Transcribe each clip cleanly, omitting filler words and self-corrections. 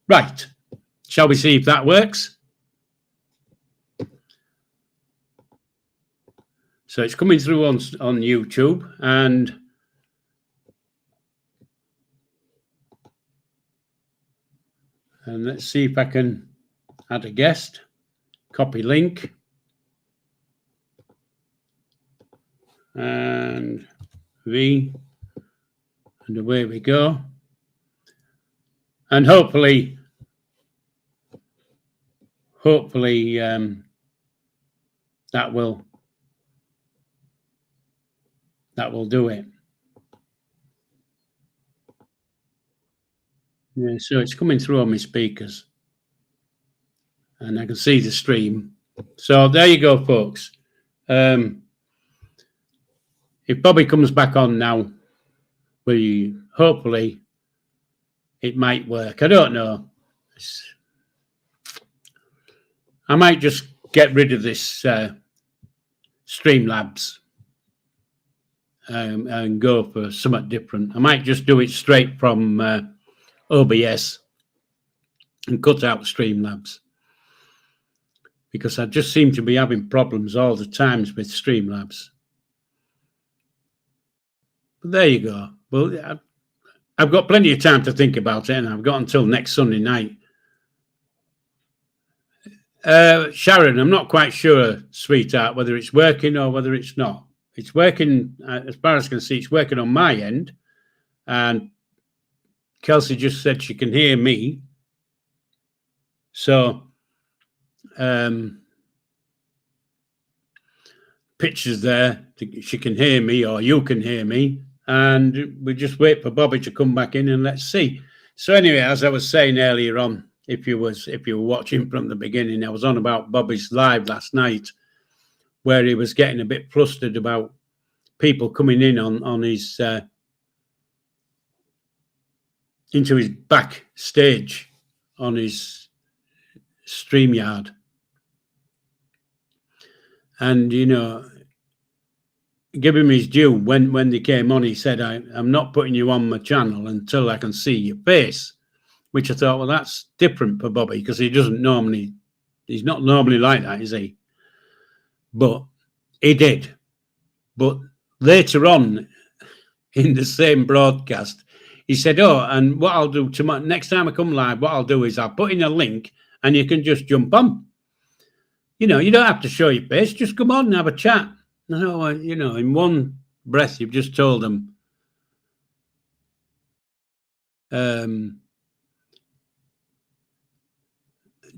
Right. Shall we see if that works? So it's coming through on YouTube, and let's see if I can add a guest, copy link, and V, and away we go. And hopefully that will do it. Yeah, so it's coming through on my speakers, and I can see the stream. So there you go, folks. If Bobby comes back on now, hopefully it might work. I don't know. I might just get rid of this Streamlabs and go for something different. I might just do it straight from OBS and cut out Streamlabs, because I just seem to be having problems all the times with Streamlabs. But there you go. Well, I've got plenty of time to think about it, and I've got until next Sunday night. Sharon, I'm not quite sure, sweetheart, whether it's working or whether it's not. It's working, as far as I can see, it's working on my end. And Kelsey just said she can hear me. So, pictures there, she can hear me, or you can hear me. And we just wait for Bobby to come back in, and let's see. So anyway, as I was saying earlier on, if you were watching from the beginning, I was on about Bobby's live last night, where he was getting a bit flustered about people coming in on his into his backstage on his StreamYard. And give him his due. When they came on, he said, I'm not putting you on my channel until I can see your face. Which I thought, well, that's different for Bobby, because he's not normally like that, is he? But he did. But later on in the same broadcast, he said, oh, and what I'll do tomorrow, next time I come live, what I'll do is I'll put in a link and you can just jump on. You don't have to show your face, just come on and have a chat. No, in one breath, you've just told them,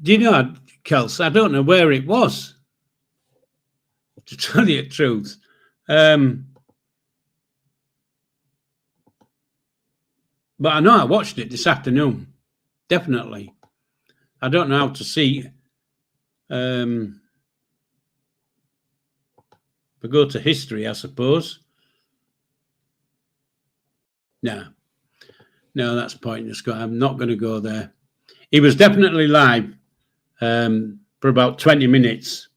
do you know, Kels, I don't know where it was, to tell you the truth. But I know I watched it this afternoon, definitely. I don't know how to see. We go to history, I suppose. No, that's pointless. I'm not going to go there. He was definitely live for about 20 minutes.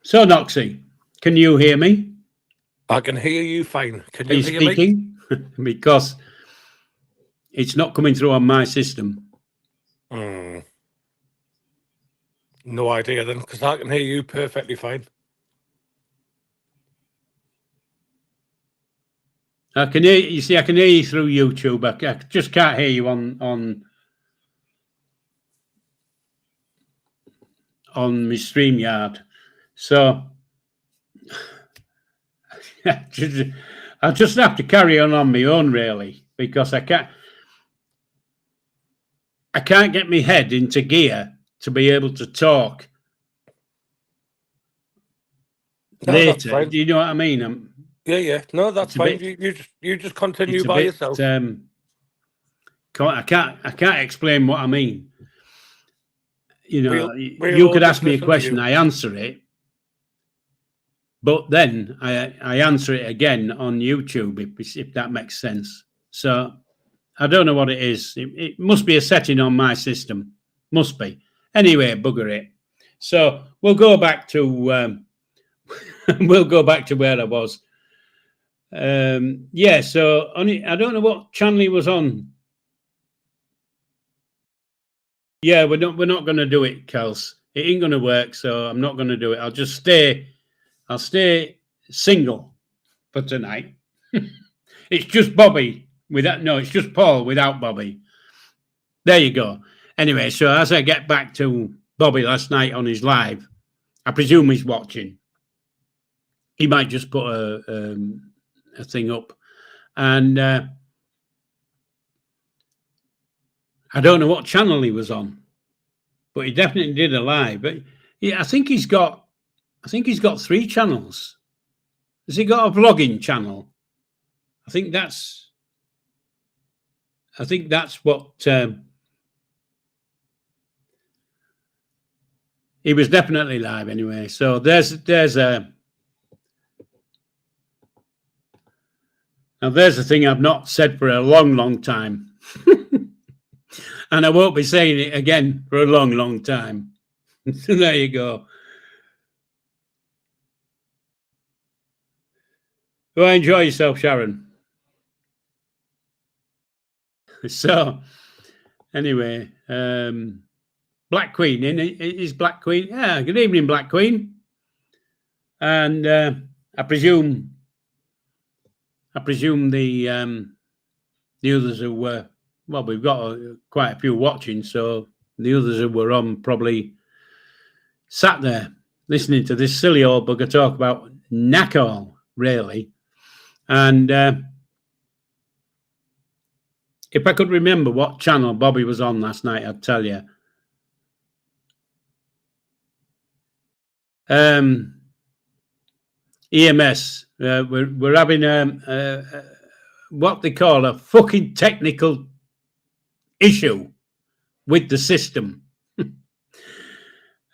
So, Noxie, can you hear me? I can hear you fine. Can you hear speaking? Me? Because it's not coming through on my system. No idea then, because I can hear you perfectly fine. I can hear you. See, I can hear you through YouTube. I just can't hear you on my StreamYard. So I just have to carry on my own, really, because I can't get my head into gear to be able to talk later. Do you know what I mean? Yeah. No, that's fine. You just continue by yourself. I can't explain what I mean. You could ask me a question, I answer it, but then I answer it again on YouTube, if that makes sense. So I don't know what it is. It must be a setting on my system. Must be. Anyway, bugger it. So we'll go back to where I was. Yeah, so I don't know what channel he was on. Yeah, we're not going to do it, Kels. It ain't going to work, so I'm not going to do it. I'll stay single for tonight. It's just Bobby without, no, it's just Paul without Bobby. There you go. Anyway, so as I get back to Bobby last night on his live, I presume he's watching. He might just put a thing up. And I don't know what channel he was on, but he definitely did a live. But yeah, I think he's got 3 channels. Has he got a vlogging channel? I think that's what he was definitely live anyway. So there's a thing I've not said for a long time. And I won't be saying it again for a long time. So there you go. Well, enjoy yourself, Sharon. So anyway, Black Queen, is Black Queen? Yeah, good evening, Black Queen. And I presume the others who were, well, we've got quite a few watching, so the others who were on probably sat there listening to this silly old bugger talk about knack all, really. And if I could remember what channel Bobby was on last night, I'd tell you. EMS, we're having what they call a fucking technical issue with the system.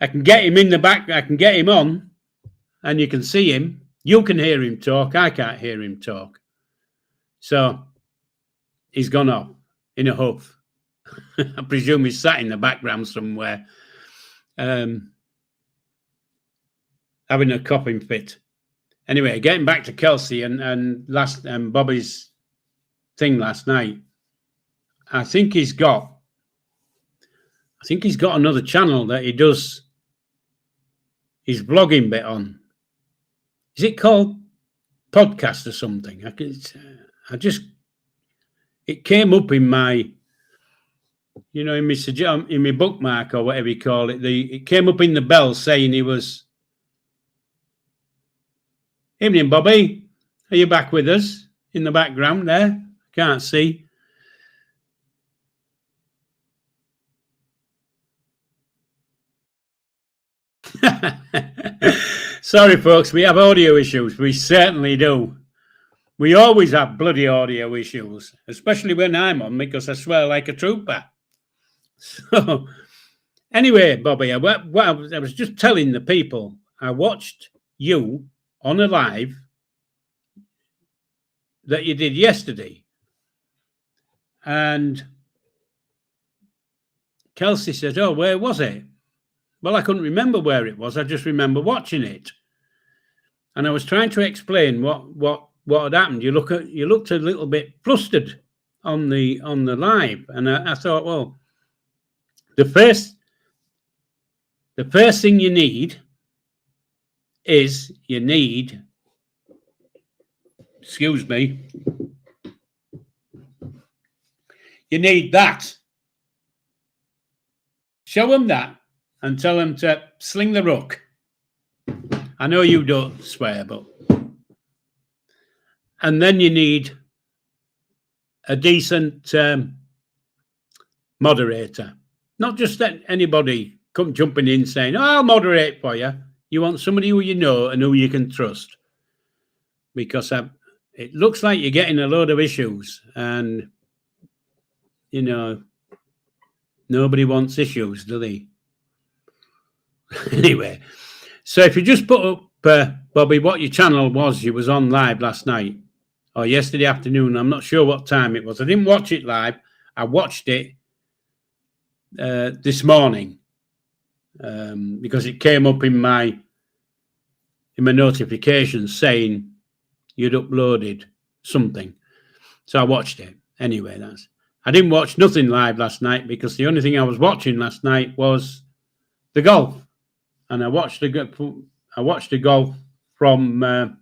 I can get him in the back, I can get him on, and you can see him. You can hear him talk, I can't hear him talk. So he's gone off in a huff. I presume he's sat in the background somewhere, having a coughing fit. Anyway, getting back to Kelsey and Bobby's thing last night, I think he's got another channel that he does his vlogging bit on. Is it called podcast or something? It came up in my, in my bookmark or whatever you call it. It came up in the bell saying he was. Evening, Bobby. Are you back with us in the background there? Can't see. Sorry, folks. We have audio issues. We certainly do. We always have bloody audio issues, especially when I'm on, because I swear like a trooper. So, anyway, Bobby, I was just telling the people, I watched you on a live that you did yesterday. And Kelsey said, "Oh, where was it?" Well, I couldn't remember where it was. I just remember watching it. And I was trying to explain what had happened. You looked a little bit flustered on the live. And I thought, well, the first thing you need is excuse me, you need that. Show them that and tell them to sling the rook. I know you don't swear, but. And then you need a decent moderator. Not just anybody come jumping in saying, "Oh, I'll moderate for you." You want somebody who you know and who you can trust. Because it looks like you're getting a load of issues. And, nobody wants issues, do they? Anyway, so if you just put up, Bobby, what your channel was, you was on live last night or yesterday afternoon. I'm not sure what time it was. I didn't watch it live. I watched it this morning because it came up in my notifications saying you'd uploaded something. So I watched it. Anyway, I didn't watch nothing live last night because the only thing I was watching last night was the golf. And I watched the golf from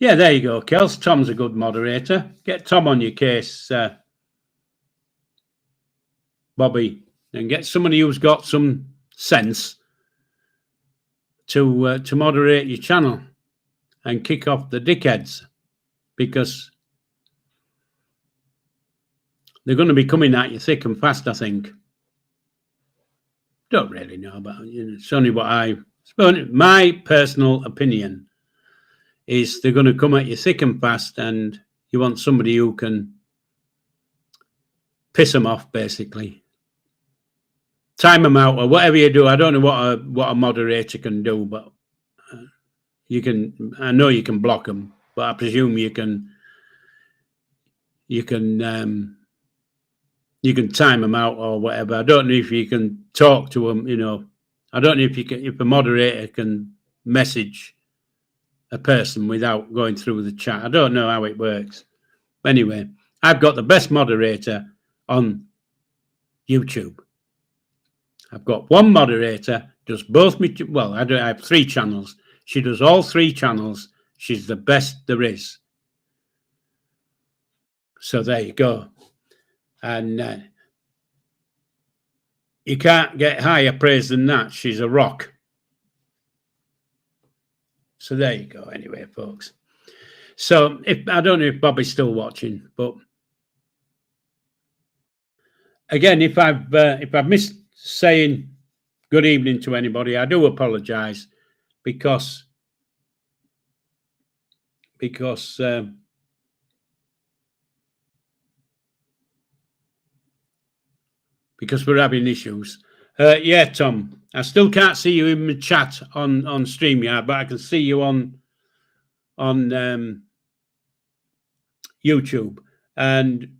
yeah, there you go, Kels. Tom's a good moderator. Get Tom on your case, Bobby, and get somebody who's got some sense to moderate your channel and kick off the dickheads, because they're going to be coming at you thick and fast, I think. Don't really know, but it's only my personal opinion is they're going to come at you thick and fast, and you want somebody who can piss them off, basically. Time them out or whatever you do. I don't know what a moderator can do, but you can. I know you can block them, but I presume you can time them out or whatever. I don't know if you can talk to them. I don't know if a moderator can message a person without going through the chat. I don't know how it works. Anyway, I've got the best moderator on YouTube. I've got one moderator, does both me. Well, I have 3 channels. She does all 3 channels. She's the best there is. So there you go. And you can't get higher praise than that. She's a rock. So there you go. Anyway, folks. So I don't know if Bobby's still watching, but again, if I've missed saying good evening to anybody, I do apologise because we're having issues. Yeah, Tom, I still can't see you in the chat on StreamYard, but I can see you on YouTube. And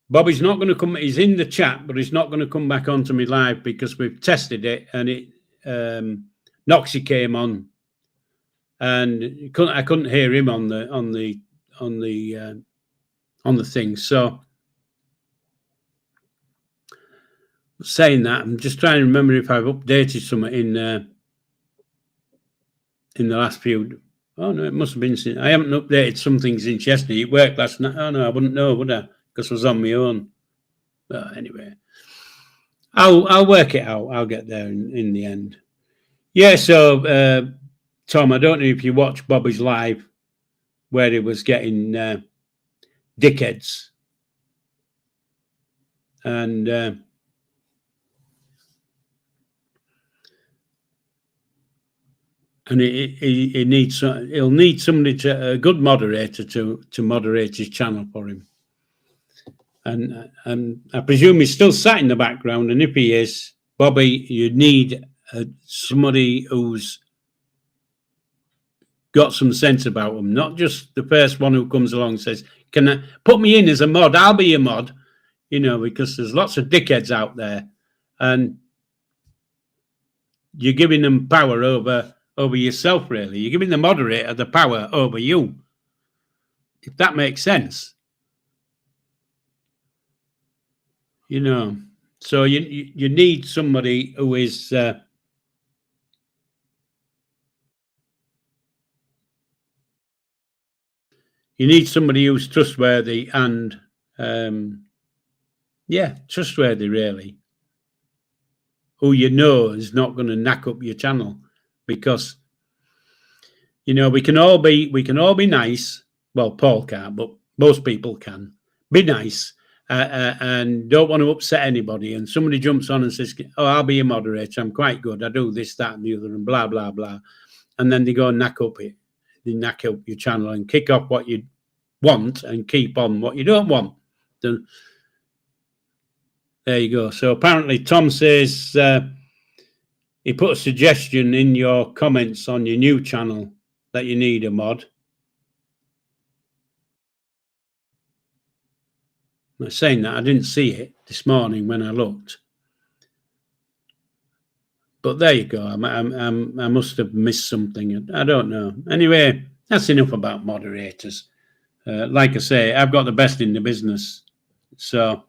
Bobby's not going to come. He's in the chat, but he's not going to come back onto me live because we've tested it, and it Noxie came on, and I couldn't hear him on the thing. So saying that, I'm just trying to remember if I've updated something in the last few. Oh no, it must have been since I haven't updated some things since yesterday. It worked last night. Oh no, I wouldn't know, would I? Because I was on my own. But anyway, I'll work it out. I'll get there in the end. Yeah. So Tom, I don't know if you watched Bobby's live where he was getting dickheads, and he needs he'll need somebody a good moderator to moderate his channel for him. And I presume he's still sat in the background. And if he is, Bobby, you need somebody who's got some sense about them, not just the first one who comes along and says, "Can I put me in as a mod? I'll be a mod," because there's lots of dickheads out there, and you're giving them power over yourself. Really, you're giving the moderator the power over you. If that makes sense. So you need somebody who is you need somebody who's trustworthy and trustworthy, really, who is not going to knack up your channel, because we can all be nice. Well, Paul can't, but most people can be nice. And don't want to upset anybody, and somebody jumps on and says, "Oh, I'll be a moderator. I'm quite good. I do this, that, and the other, and blah blah blah," and then they go and knack up your channel and kick off what you want and keep on what you don't want. There you go. So apparently, Tom says he put a suggestion in your comments on your new channel that you need a mod. I'm saying that I didn't see it this morning when I looked, But there you go. I must have missed something. I don't know. Anyway, that's enough about moderators. Like I say, I've got the best in the business, so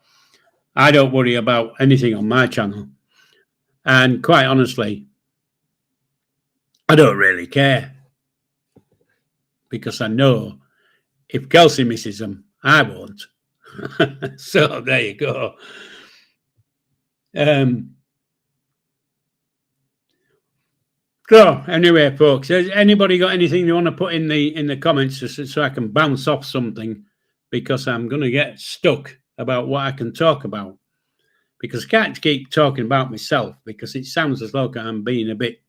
I don't worry about anything on my channel. And quite honestly, I don't really care, because I know if Kelsey misses them, I won't. So there you go. So anyway, folks, has anybody got anything you want to put in the comments so I can bounce off something, because I'm going to get stuck about what I can talk about, because I can't keep talking about myself, because it sounds as though I'm being a bit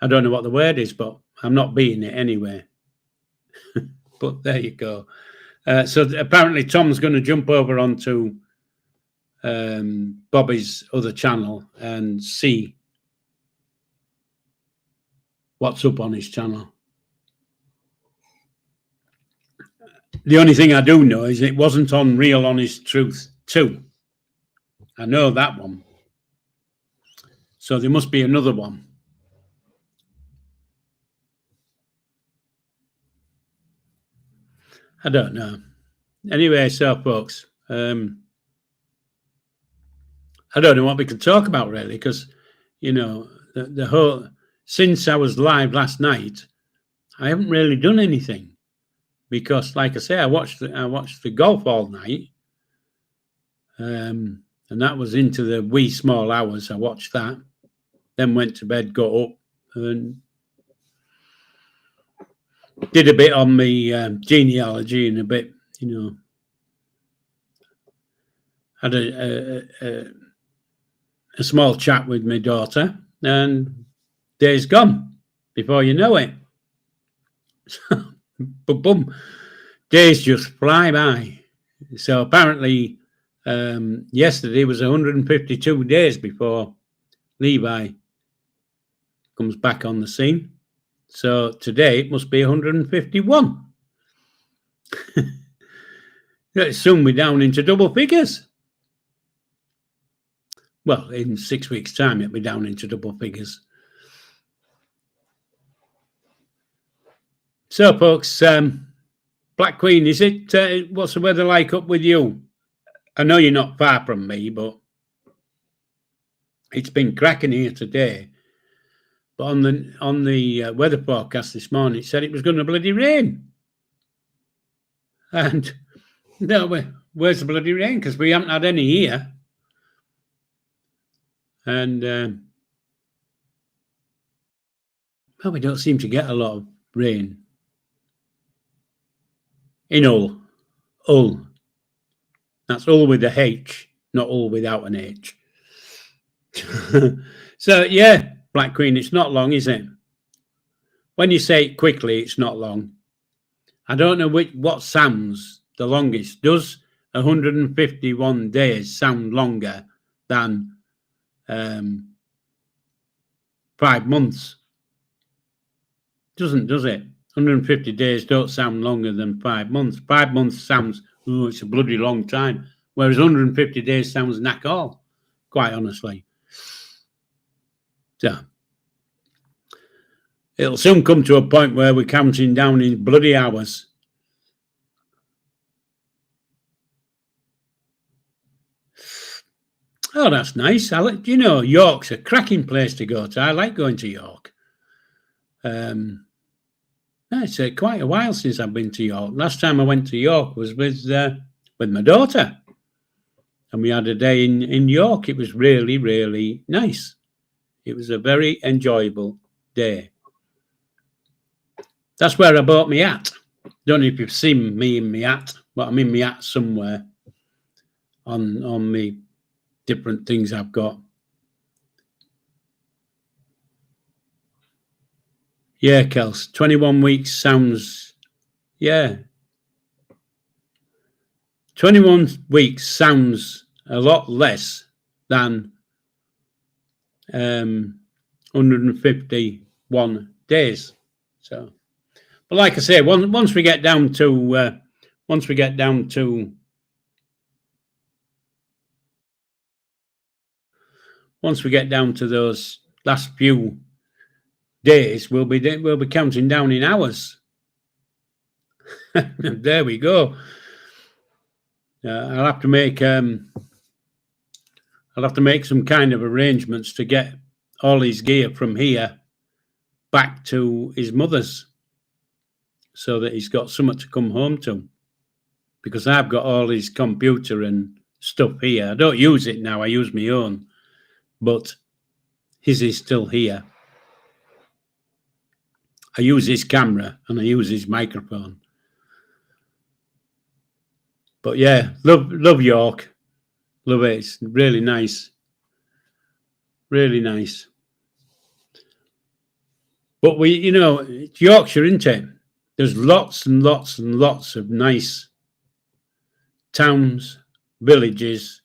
I don't know what the word is, but I'm not being it anyway. But there you go. So apparently Tom's going to jump over onto Bobby's other channel and see what's up on his channel. The only thing I do know is it wasn't on Real Honest Truth 2. I know that one. So there must be another one. I don't know. Anyway, so folks, I don't know what we can talk about really, because, you know, the whole, since I was live last night, I haven't really done anything, because, like I say, I watched the golf all night, and that was into the wee small hours. I watched that, then went to bed, got up, and did a bit on my genealogy, and a bit, you know, had a small chat with my daughter, and day's gone before you know it. But boom, days just fly by. So apparently yesterday was 152 days before Levi comes back on the scene. So today it must be 151. It'll soon be down into double figures. Well, in 6 weeks' time, it'll be down into double figures. So, folks, Black Queen, is it? What's the weather like up with you? I know you're not far from me, but it's been cracking here today. But on the weather forecast this morning, it said it was going to bloody rain. And no, where's the bloody rain? Because we haven't had any here. And well, we don't seem to get a lot of rain in Hull. That's Hull with a H, not Hull without an H. So yeah, Black Queen, it's not long, is it? When you say it quickly, it's not long. I don't know what sounds the longest. Does 151 days sound longer than 5 months? Doesn't, does it? 150 days don't sound longer than 5 months. 5 months sounds, oh, it's a bloody long time. Whereas 150 days sounds knack all, quite honestly. So it'll soon come to a point where we're counting down in bloody hours. Oh, that's nice. You know, York's a cracking place to go to. I like going to York. It's quite a while since I've been to York. Last time I went to York was with my daughter, and we had a day in York. It was really, really nice. It was a very enjoyable day. That's where I bought my hat. Don't know if you've seen me in my hat, but I'm in my hat somewhere on me different things I've got. Yeah, Kels, 21 weeks sounds, yeah. 21 weeks sounds a lot less than 151 days. So, but like I say, once we get down to once we get down to those last few days, we'll be counting down in hours. There we go. I'll have to make some kind of arrangements to get all his gear from here back to his mother's, so that he's got something to come home to. Because I've got all his computer and stuff here. I don't use it now. I use my own, but his is still here. I use his camera and I use his microphone. But yeah, love York. Love it. It's really nice. Really nice. But it's Yorkshire, isn't it? There's lots and lots and lots of nice towns, villages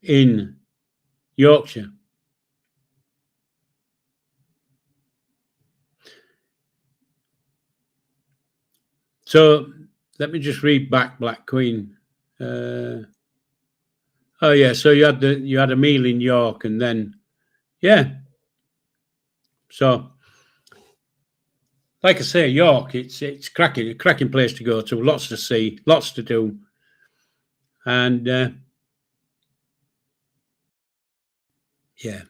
in Yorkshire. So let me just read back Black Queen. Oh yeah, so you had a meal in York, and then so like I say, York, it's cracking, a cracking place to go to, lots to see, lots to do, and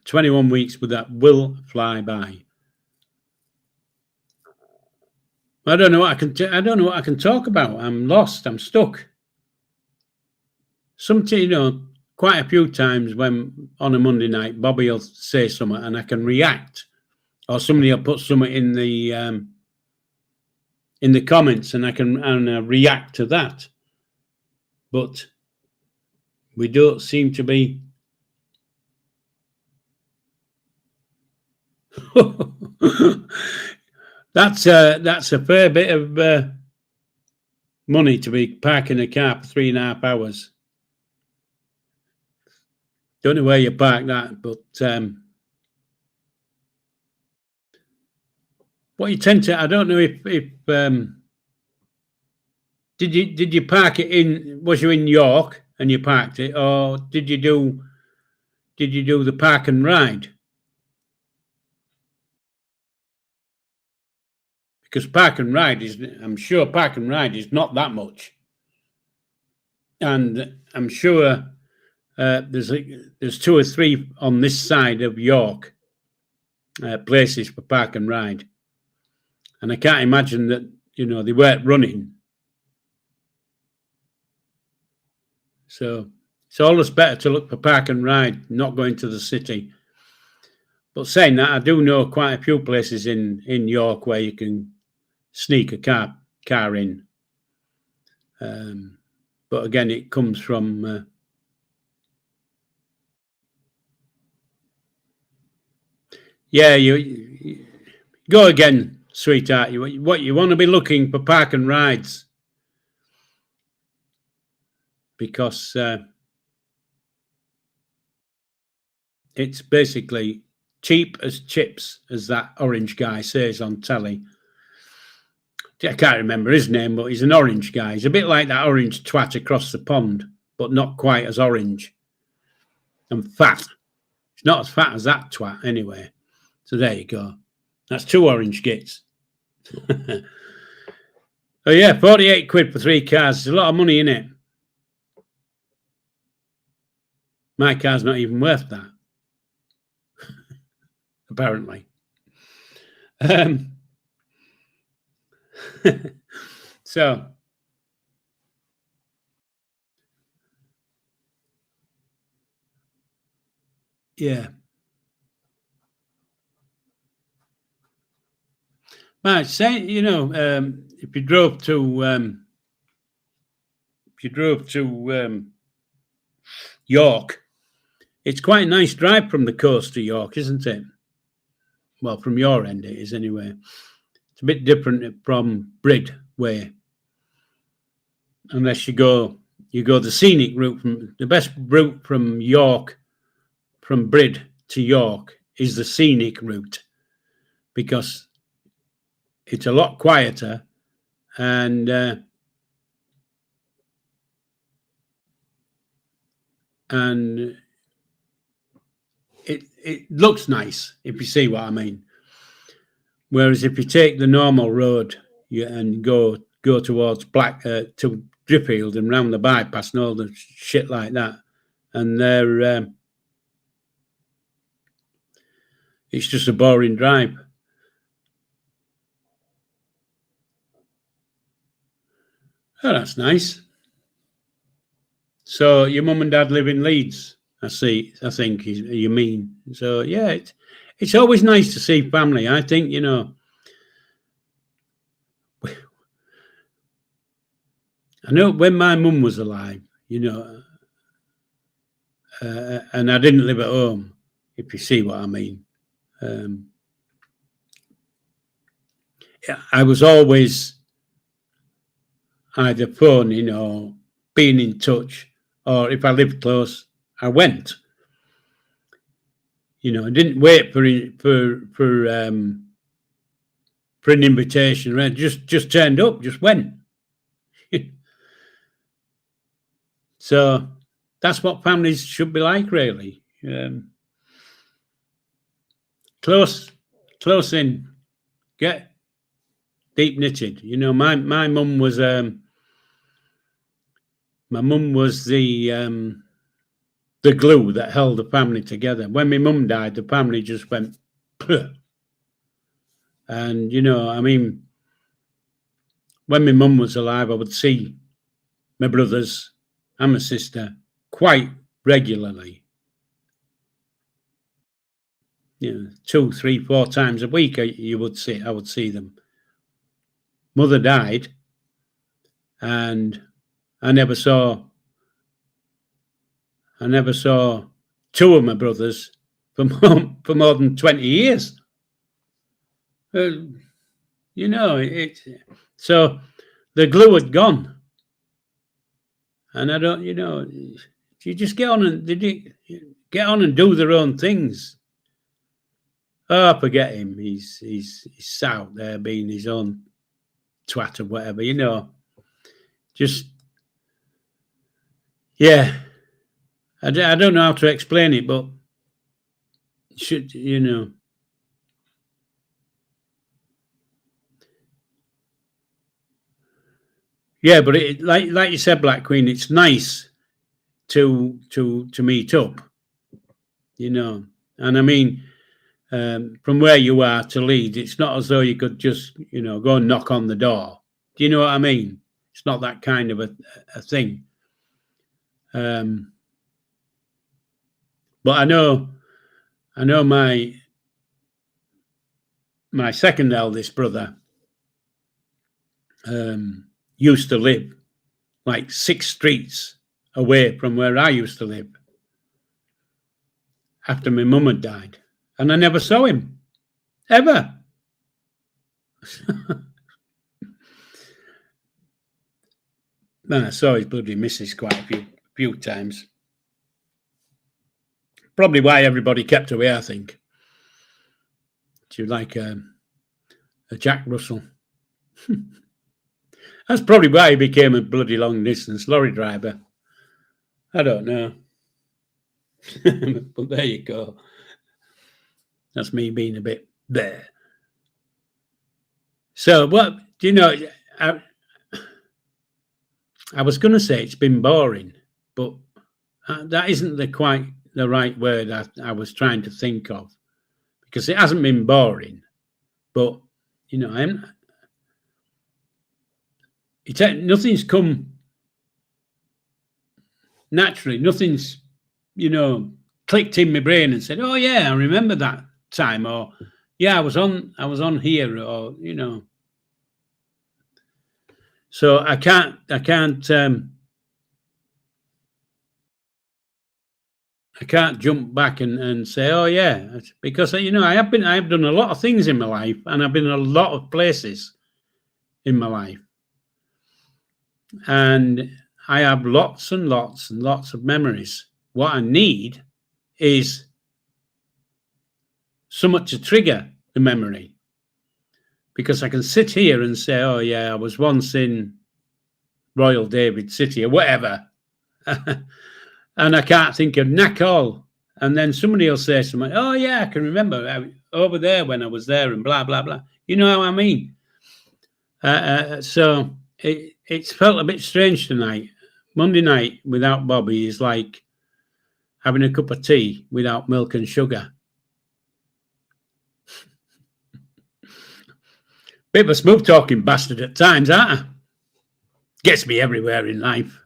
21 weeks, but that will fly by. I don't know what I can talk about. I'm lost. I'm stuck. Quite a few times when on a Monday night, Bobby will say something and I can react, or somebody will put something in the comments and I can react to that. But we don't seem to be. That's a fair bit of money to be parking a car for 3.5 hours. Don't know where you park that, but what you tend to, I don't know if did you park it in? Was you in York and you parked it, or did you do the park and ride? Because park and ride I'm sure park and ride is not that much, and I'm sure there's 2 or 3 on this side of York places for park and ride, and I can't imagine that they weren't running. So it's always better to look for park and ride, not going to the city. But saying that, I do know quite a few places in York where you can sneak a car in. But again, it comes from you go again, sweetheart. You want to be looking for park and rides, because it's basically cheap as chips, as that orange guy says on telly. I can't remember his name, but he's an orange guy. He's a bit like that orange twat across the pond, but not quite as orange and fat. It's not as fat as that twat anyway. So there you go. That's 2 orange gits. Oh yeah, 48 quid for 3 cars. There's a lot of money in it. My car's not even worth that. Apparently. So yeah. Right, say if you drove to York, it's quite a nice drive from the coast to York, isn't it? Well, from your end it is anyway. It's a bit different from Brid way, unless you go the scenic route. The best route from York, from Brid to York, is the scenic route, because it's a lot quieter, and it looks nice, if you see what I mean. Whereas if you take the normal road and go towards to Driffield and round the bypass and all the shit like that, and it's just a boring drive. Oh, that's nice. So your mum and dad live in Leeds, I see. I think you mean. So yeah, it's always nice to see family. I think, you know, I know when my mum was alive, you know, and I didn't live at home, if you see what I mean. I was always either phoning or being in touch, or if I lived close, I went. You know, I didn't wait for an invitation. I just turned up, just went. So that's what families should be like, really. Close in, get deep knitted. You know, my mum was the glue that held the family together. When my mum died, the family just went, Puh. And you know, I mean, when my mum was alive, I would see my brothers and my sister quite regularly. You know, 2, 3, 4 times a week. I would see them. Mother died, and I never saw 2 of my brothers for more than 20 years. You know, so the glue had gone. And I don't, you know, you just get on and do their own things. Oh, I forget him. He's out there being his own twat or whatever, you know. Just, yeah. I don't know how to explain it, but should, you know. Yeah, but it, like you said, Black Queen, it's nice to meet up, you know. And I mean, from where you are to Leeds, it's not as though you could just, you know, go and knock on the door. Do you know what I mean? It's not that kind of a thing. But I know my second eldest brother used to live like 6 streets away from where I used to live after my mum had died. And I never saw him, ever. Man, I saw his bloody missus quite a few times. Probably why everybody kept away, I think. She was like a Jack Russell. That's probably why he became a bloody long-distance lorry driver. I don't know. But there you go. That's me being a bit there. So, what do you know? I was going to say it's been boring, but that isn't quite the right word I was trying to think of, because it hasn't been boring, but you know, nothing's come naturally. Nothing's, you know, clicked in my brain and said, "Oh yeah, I remember that time," or "Yeah, I was on here," or you know. So I can't jump back and say, "Oh yeah," because you know I have done a lot of things in my life, and I've been in a lot of places in my life, and I have lots and lots and lots of memories. What I need is something to trigger the memory, because I can sit here and say, "Oh yeah, I was once in Royal David City," or whatever, and I can't think of knack all And then somebody will say something, oh, yeah, I can remember over there when I was there and blah, blah, blah. You know how I mean? So it's felt a bit strange tonight. Monday night without Bobby is like having a cup of tea without milk and sugar. Bit of a smooth talking bastard at times, aren't I? Gets me everywhere in life.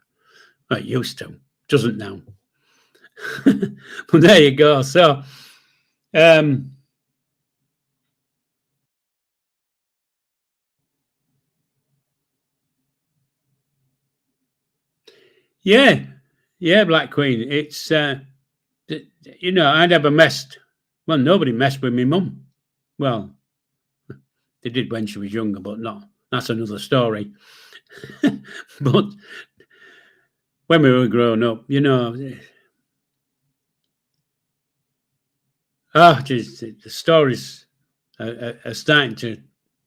I used to. Doesn't now. But there you go. So, yeah, Black Queen. It's, you know, I never messed. Well, nobody messed with me mum. Well, they did when she was younger, but not. That's another story. But when we were growing up, you know, geez, the stories are starting to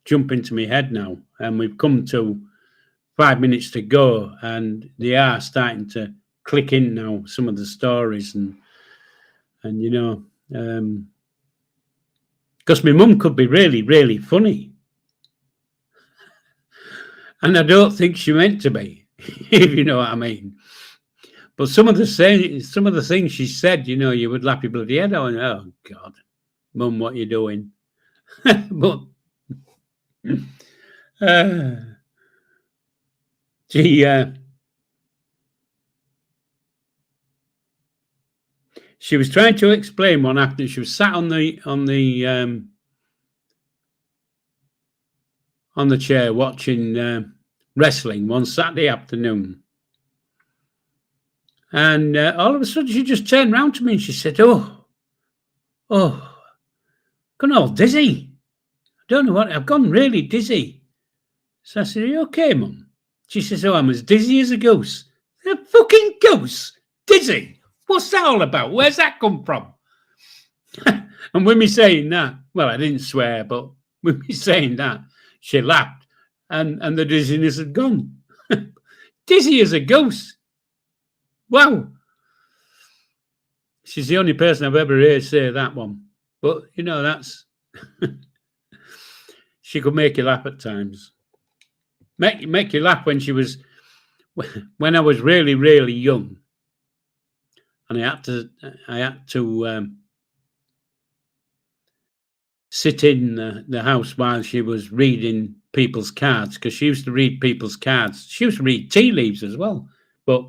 jump into my head now, and we've come to 5 minutes to go, and they are starting to click in now. Some of the stories, and you know, because my mum could be really, really funny, and I don't think she meant to be, if you know what I mean. But some of the things she said, you know, you would laugh your bloody head on. Oh God, Mum, what you doing? But she was trying to explain one after she was sat on the chair watching wrestling one Saturday afternoon. And all of a sudden, she just turned around to me and she said, oh, gone all dizzy. I don't know what, I've gone really dizzy. So I said, are you okay, Mum? She says, oh, I'm as dizzy as a goose. A fucking goose? Dizzy? What's that all about? Where's that come from? And with me saying that, well, I didn't swear, but with me saying that, she laughed and the dizziness had gone. Dizzy as a goose. Wow. She's the only person I've ever heard say that one. But, you know, that's... she could make you laugh at times. Make you laugh when I was really, really young. And I had to sit in the house while she was reading people's cards, because she used to read people's cards. She used to read tea leaves as well. But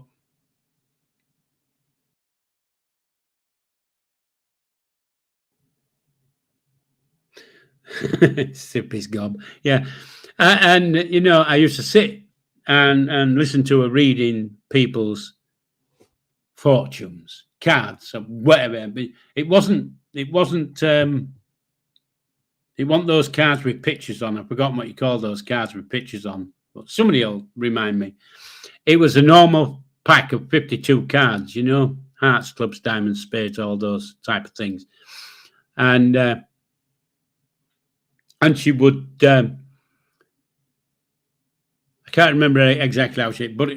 Sippy's gob. Yeah. And, you know, I used to sit and listen to her reading people's fortunes, cards, or whatever. But it wasn't those cards with pictures on. I've forgotten what you call those cards with pictures on. But somebody will remind me. It was a normal pack of 52 cards, you know, hearts, clubs, diamonds, spades, all those type of things. And she would, I can't remember exactly how but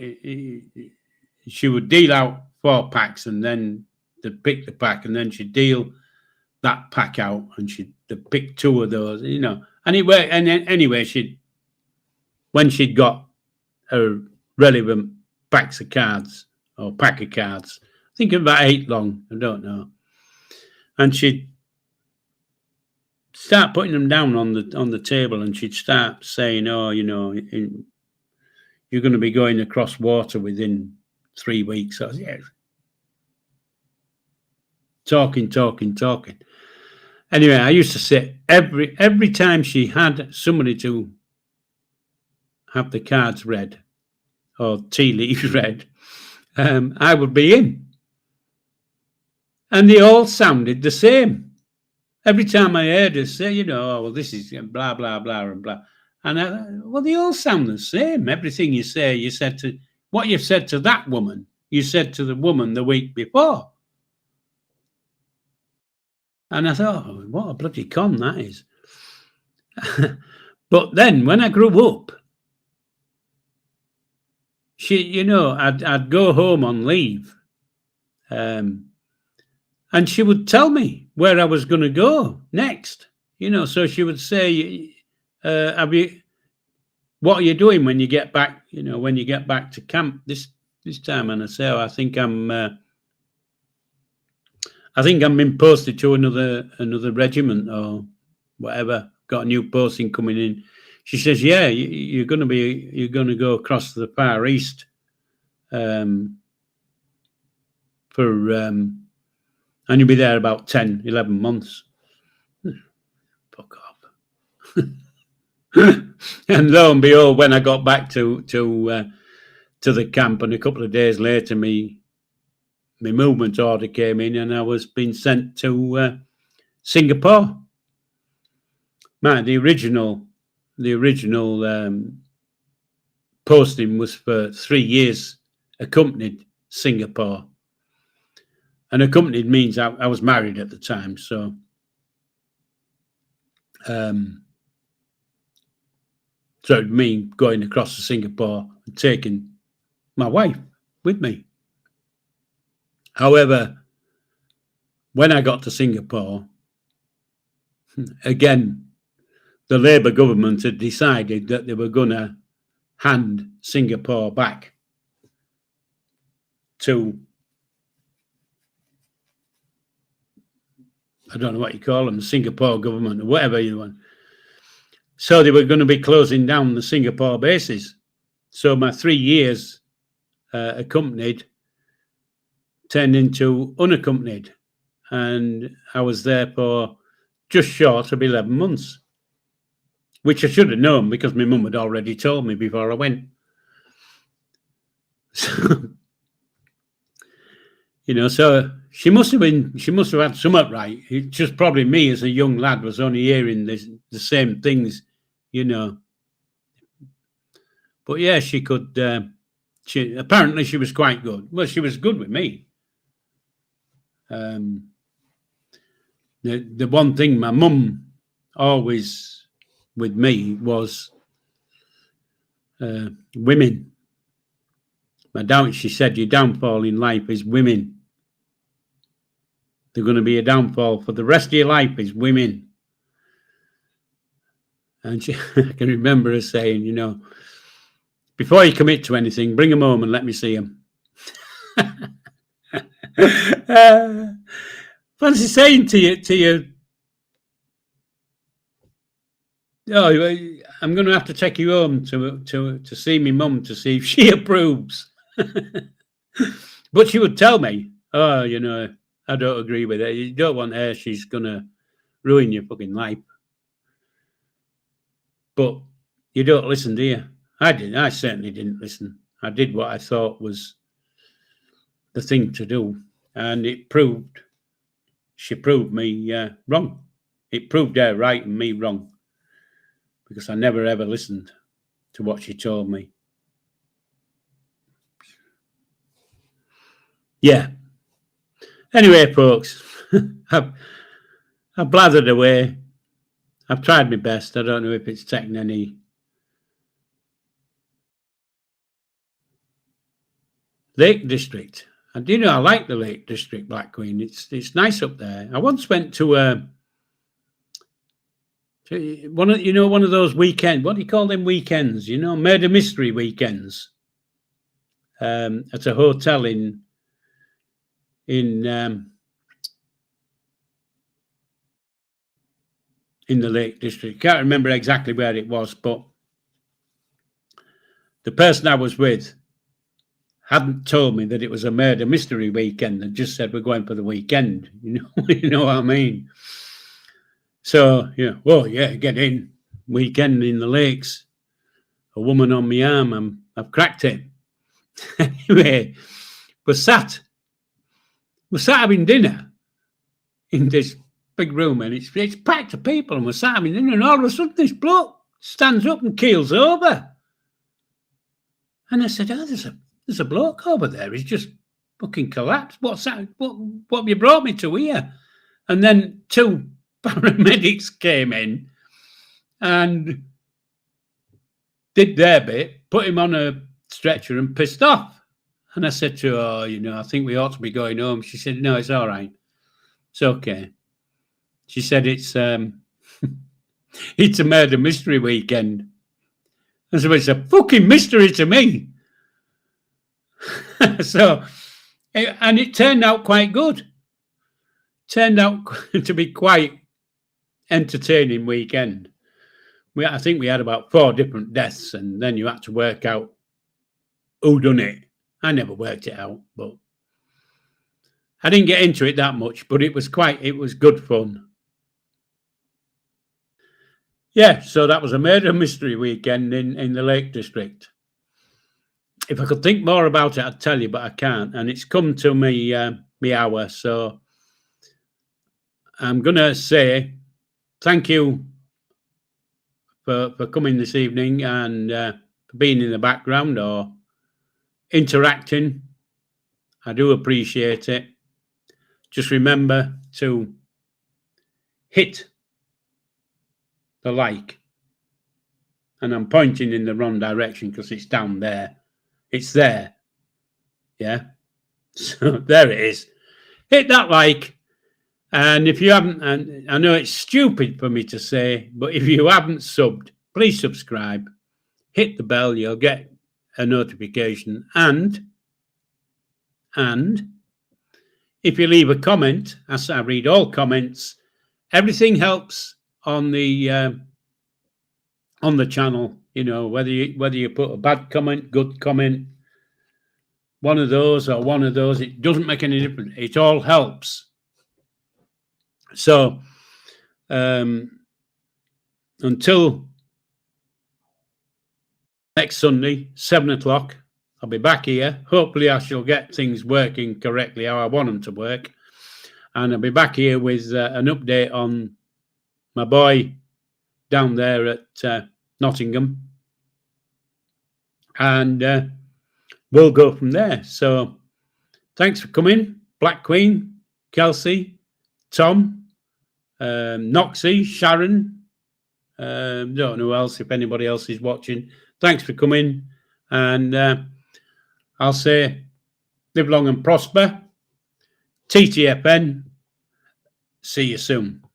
she would deal out 4 packs, and then they'd pick the pack, and then she'd deal that pack out, and she'd pick 2 of those, you know. And anyway, when she'd got her relevant packs of cards or pack of cards, I think about 8 long, I don't know, and she'd start putting them down on the table, and she'd start saying, oh, you know, you're going to be going across water within 3 weeks. I was, yeah. Talking. Anyway, I used to sit every time she had somebody to have the cards read or tea leaves read, I would be in. And they all sounded the same. Every time I heard her say, you know, oh, well, this is blah, blah, blah, and blah. And well, they all sound the same. Everything you say, you said to what you've said to that woman, you said to the woman the week before. And I thought, oh, what a bloody con that is. But then when I grew up, you know, I'd go home on leave. And she would tell me where I was going to go next. So she would say, what are you doing when you get back, when you get back to camp this time? And I say, I think I'm being posted to another regiment or whatever. Got a new posting coming in. She says, yeah, you're going to go across to the Far East and you'll be there about 10, 11 months. Fuck off. And lo and behold, when I got back to the camp, and a couple of days later, my movement order came in, and I was being sent to Singapore. Man, the original posting was for 3 years. Accompanied Singapore, and accompanied means I was married at the time, so so it would mean going across to Singapore and taking my wife with me. However, when I got to Singapore, again, the Labour government had decided that they were going to hand Singapore back to, I don't know what you call them, the Singapore government or whatever you want. So they were going to be closing down the Singapore bases. So my 3 years accompanied turned into unaccompanied. And I was there for just short of 11 months, which I should have known because my mum had already told me before I went. So, so she must have had something right. It's just probably me as a young lad was only hearing the same things, But yeah, she could. Apparently she was quite good. Well, she was good with me. The one thing my mum always with me was women. She said, your downfall in life is women. They're going to be a downfall for the rest of your life is women. And I can remember her saying, before you commit to anything, bring them home and let me see them. Fancy saying to you, oh, I'm going to have to take you home to see me mum to see if she approves. But she would tell me, oh, I don't agree with her. You don't want her. She's going to ruin your fucking life. But you don't listen, do you? I didn't. I certainly didn't listen. I did what I thought was the thing to do. And she proved me wrong. It proved her right and me wrong. Because I never ever listened to what she told me. Yeah. Anyway, folks, I've blathered away. I've tried my best. I don't know if it's taken any Lake District. And I like the Lake District, Black Queen. It's nice up there. I once went to one of those weekends. What do you call them weekends? Murder mystery weekends. At a hotel in the Lake District. Can't remember exactly where it was, but the person I was with hadn't told me that it was a murder mystery weekend and just said we're going for the weekend. You know what I mean? So, well, yeah, get in. Weekend in the lakes. A woman on my arm. I've cracked it. Anyway, we're sat having dinner in this big room, and it's packed of people, and we're sat having dinner, and all of a sudden this bloke stands up and keels over. And I said, there's a bloke over there. He's just fucking collapsed. What's that? What have you brought me to here? And then 2 paramedics came in and did their bit, put him on a stretcher and pissed off. And I said to her, I think we ought to be going home. She said, no, it's all right. It's okay. She said it's it's a murder mystery weekend. And so it's a fucking mystery to me. So, and it turned out quite good. Turned out to be quite entertaining weekend. I think we had about 4 different deaths, and then you had to work out who done it. I never worked it out, but I didn't get into it that much, but it was good fun. Yeah, so that was a murder mystery weekend in the Lake District. If I could think more about it, I'd tell you, but I can't. And it's come to me hour, so I'm going to say thank you for coming this evening and for being in the background or interacting. I do appreciate it. Just remember to hit the like. And I'm pointing in the wrong direction because it's down there. It's there. Yeah. So there it is. Hit that like. And if you haven't, and I know it's stupid for me to say, but if you haven't subbed, please subscribe. Hit the bell. You'll get a notification. And if you leave a comment, as I read all comments, everything helps on the channel. You know, whether you put a bad comment, good comment, one of those or one of those, it doesn't make any difference. It all helps. So until next Sunday, 7 o'clock, I'll be back here. Hopefully I shall get things working correctly how I want them to work. And I'll be back here with an update on my boy down there at Nottingham. And we'll go from there. So thanks for coming. Black Queen, Kelsey, Tom, Noxie, Sharon. Don't know who else, if anybody else is watching. Thanks for coming. And I'll say live long and prosper. TTFN. See you soon.